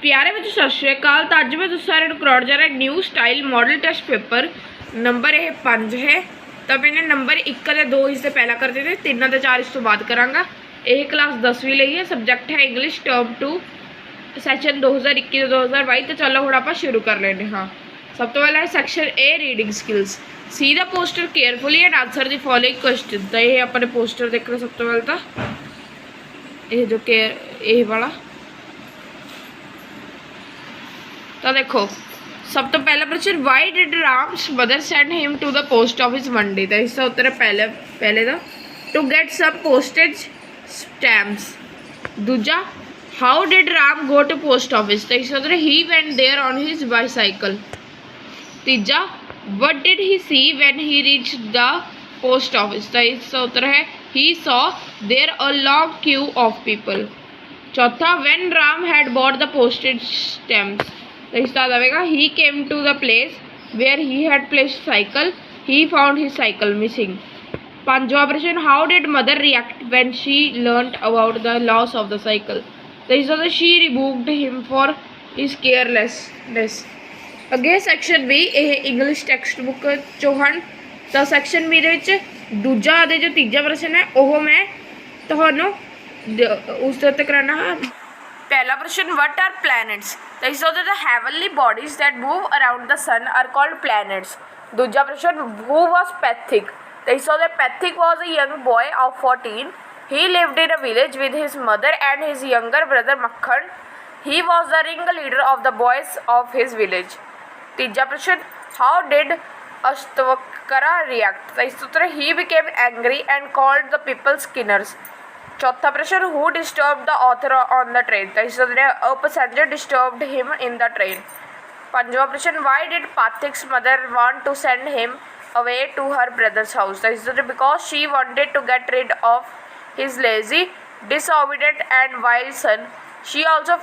प्यारे बच्चों सत श्री अकाल। तो अज मैं तुम सारे करवाउण जा रहा new style model test paper number ये 5 है। तो मैंने नंबर 1 ते 2 इससे पहला कर दिए थे, 3 ते 4 इस तो बाद करांगा। यह क्लास 10वीं ਲਈ है, सबजैक्ट है इंग्लिश टर्म 2 सैशन 2021 तो 2022। तो चलो हम आप शुरू कर लेने। हाँ, सब तो पहला है section A reading skills. See the poster carefully and answer the following question. तो ये अपने पोस्टर देख रहे सब तो पहले तो ये जो ये वाला। तो देखो सब तो पहला प्रश्न, why did Ram's mother send him to the post office one day. तो इसका उत्तर है पहले तो to get some postage stamps. दूजा, how did Ram go to post office. तो इसका उत्तर है he went there on his bicycle. तीजा, what did he see when he reach the post office. तो इसका उत्तर है he saw there a long queue of people. चौथा, when Ram had bought the postage stamps. तो इसका आएगा he came to the place where he had placed cycle, he found his cycle missing. पांचवा प्रश्न, how did mother react when she learned about the loss of the cycle. तो इसका she removed him for his carelessness. अगे section B, यह English text book Chauhan. तो section B दे दूजा जो तीजा प्रश्न है वह मैं तुहानू उस उत्तर कराना। पहला प्रश्न, व्हाट आर प्लैनेट्स। तो इस the heavenly bodies that move around the sun are called planets. दूजा प्रश्न, हु वाज पैथिक। तो इस the Pathik was a young boy of 14। He lived in a village with his mother and his younger brother Makhan. He was the ring leader of the boys of his village. तीजा प्रश्न, how did Ashtavakra react. तो इस उत्तर he became angry and called the people Skinner's. चौथा प्रश्न, who disturb the author on the train. तो इस a passenger disturbed him in the train. पंजवा प्रश्न, why did Pathik's mother want to send him away to her brother's house. तो इस because she wanted to get rid of his lazy disobedient and wild son. She also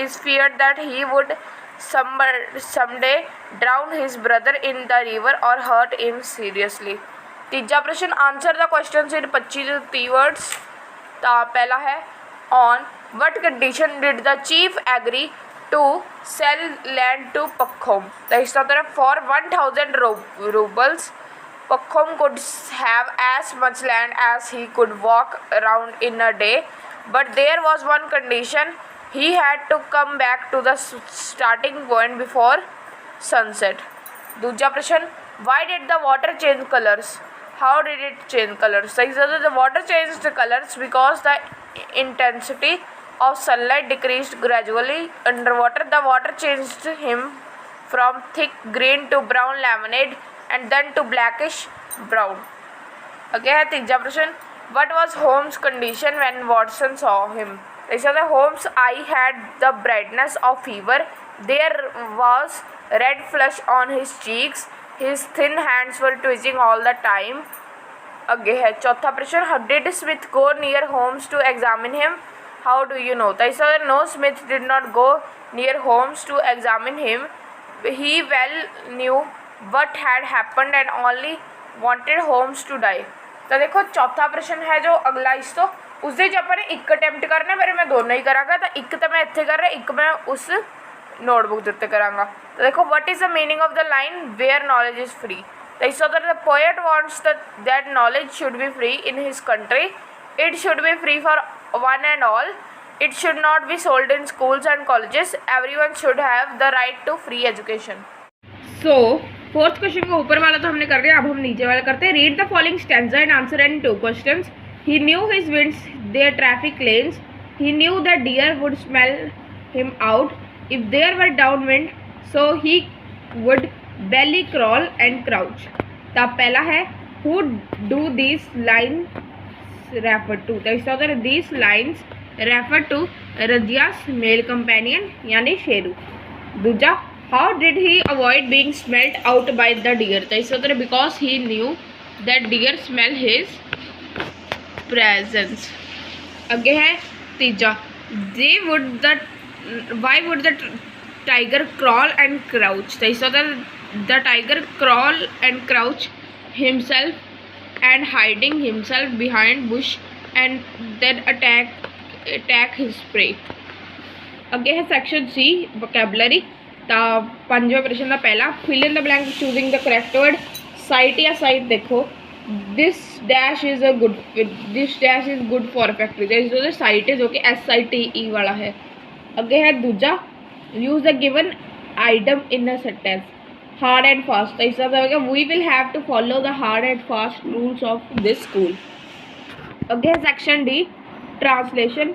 is feared that he would someday drown his brother in the river or hurt him seriously। तीजा प्रश्न, answer the question in 25 to 30 words. तो पहला है, on what condition did the chief agree to sell land to Pakhom. तो इसका उत्तर है for 1000 roubles Pakhom could have as much land as he could walk around in a day, but there was one condition, he had to come back to the starting point before sunset। दूसरा प्रश्न, why did the water change colors। how did it change colors। So the water changed colors because the intensity of sunlight decreased gradually underwater। the water changed him from thick green to brown lemonade and then to blackish brown। अगे है तीसरा प्रश्न, what was Holmes' condition when Watson saw him। ऐसा था Holmes' eye had the brightness of fever, there was red flush on his cheeks, his thin hands were twitching all the time। आगे है चौथा प्रश्न, did Smith go near Holmes to examine him। how do you know। तो ऐसा था no, Smith did not go near Holmes to examine him, he well knew what had happened and only wanted Holmes to die। तो देखो चौथा प्रश्न है जो अगला इस तो उसके अपन एक अटैम्प्ट करना, पर मैं दोनों ही कराँगा। तो एक तो मैं इतने कर रहा, एक मैं उस नोटबुक के उत्ते कराँगा। तो देखो what is the meaning of the line where knowledge is free. तो इस the poet wants that knowledge should be free in his country, it should be free for one and all, it should not be sold in schools and colleges, everyone should have the right to free education. So fourth question को ऊपर वाला तो हमने कर दिया, अब हम नीचे वाला करते हैं। Read the following stanza and answer and 2 questions. He knew his winds, their traffic lanes. He knew that deer would smell him out if there were downwind, so he would belly crawl and crouch। तो पहला है, who do these lines refer to। तो इसका उत्तर these lines refer to Razia's male companion यानी शेरू। दूसरा, how did he avoid being smelled out by the deer। तो इसका उत्तर because he knew that deer smell his presence। आगे है तीजा, why would the tiger crawl and crouch। तो इस the tiger crawl and crouch himself and hiding himself behind bush and then attack his prey। ਅੱਗੇ ਹੈ section ਸੀ vocabulary. ਤਾਂ ਪੰਜਵਾਂ ਪ੍ਰਸ਼ਨ ਦਾ ਪਹਿਲਾ, fill in the blank choosing the correct word. Site ਜਾਂ ਸਾਈਟ ਦੇਖੋ, this dash is a good, this dash is good for factory. ਤੇ ਇਸ ਦੇ ਸਾਈਟ ਹੈ ਜੋ ਕਿ SITE ਵਾਲਾ ਹੈ। ਅੱਗੇ ਹੈ ਦੂਜਾ, use the given item in a sentence. Hard and fast, तो इसका मतलब है we will have to follow the hard and fast rules of this school. अगे है section D, translation,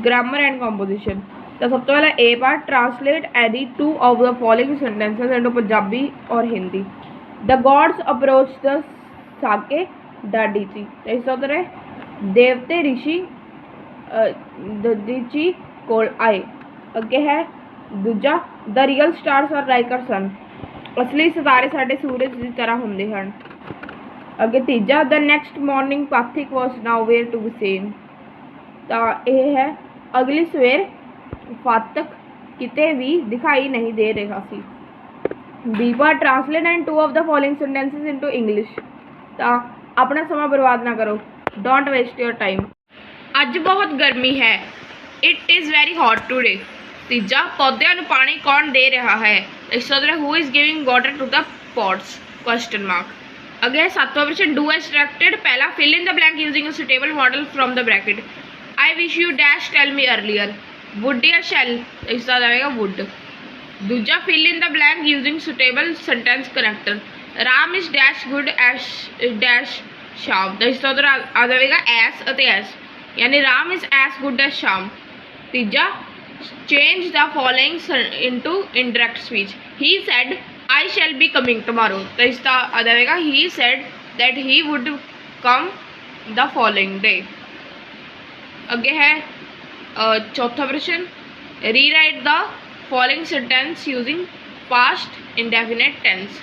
grammar and composition. तो सब तो पहला A part, translate any two of the following sentences into Punjabi और Hindi. The gods approach the sage Dadhichi. तो इसका उत्तर है देवते ऋषि ददीची कोल आए। अगे है दूजा, the real stars are like our sun. असली सितारे साडे सूरज की तरह होंदे हन। अगे तीजा, the next morning Pathik was nowhere to be seen. तो यह है अगली सवेर फातक किते भी दिखाई नहीं दे रहा सी। B part, translate and two of the following sentences into English. तो अपना समा बर्बाद ना करो, डोंट वेस्ट योर टाइम। अज बहुत गर्मी है, it is very hot today. तीजा, पौधों को पानी कौन दे रहा है। इस तरह who is giving water to the pots question mark. अगे सातवां प्रश्न, डू एज डायरेक्टेड। पहला, fill in the blank using a suitable modal from the bracket. I wish you dash tell me earlier. Would या shall, इसका आएगा would. दूजा, fill in the blank using suitable sentence connector. Ram is dash good as dash Sham. तो इसका उधर आ जाएगा S अते as, यानी Ram is as good as Sham. तीजा, change the following into indirect speech. He said I shall be coming tomorrow। तो इसका आ जाएगा he said that he would come the following day। आगे है चौथा प्रश्न, rewrite the following sentence using past indefinite tense।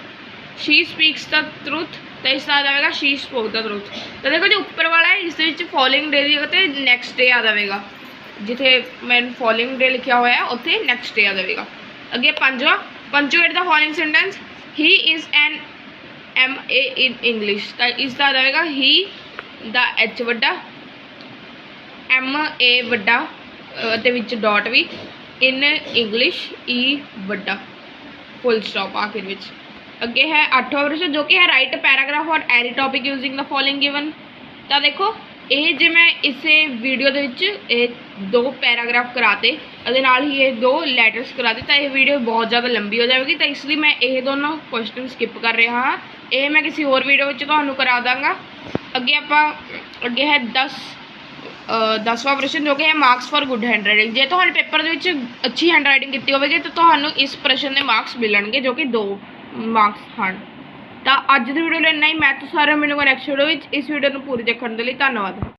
she speaks the truth। तो इसका आ जाएगा she spoke the truth। तो देखो जो ऊपर वाला है इस फॉलोइंग डे की जगह नेक्स्ट डे आ जाएगा, जिथे मैं फॉलोइंग डे लिखा हुआ है उत्थे नैक्सट डे आ जाएगा। अगे पंजवा, punctuate the following sentence. He is an MA in English. तो इसका आ जाएगा ही द H वड्डा, MA वड्डा ते विच डॉट भी, इन इंग्लिश E वड्डा, फुल स्टॉप आखिर विच। अगे है आठवां प्रश्न जो कि है राइट पैराग्राफ और any topic using the following given. तो देखो ये जो मैं इस वीडियो के दो पैराग्राफ कराते नाल ही ये दो लैटर्स कराते, तो यह वीडियो बहुत ज़्यादा लंबी हो जाएगी। तो इसलिए मैं ये दोनों क्वेश्चन स्किप कर रहा हाँ, ये मैं किसी और वीडियो में तो करा दाँगा। अगे आप अगे है 10वां प्रश्न जो कि है marks for good hand writing. जो तो पेपर के अच्छी हैंड राइटिंग की होगी तो इस प्रश्न के मार्क्स मिलणगे जो कि 2 मार्क्स हैं। तो अज की वीडियो इन्ना ही। मैं तो सारे मिलूंगा नैक्सट वीडियो। इस वीडियो को पूरी देखने के लिए धन्यवाद।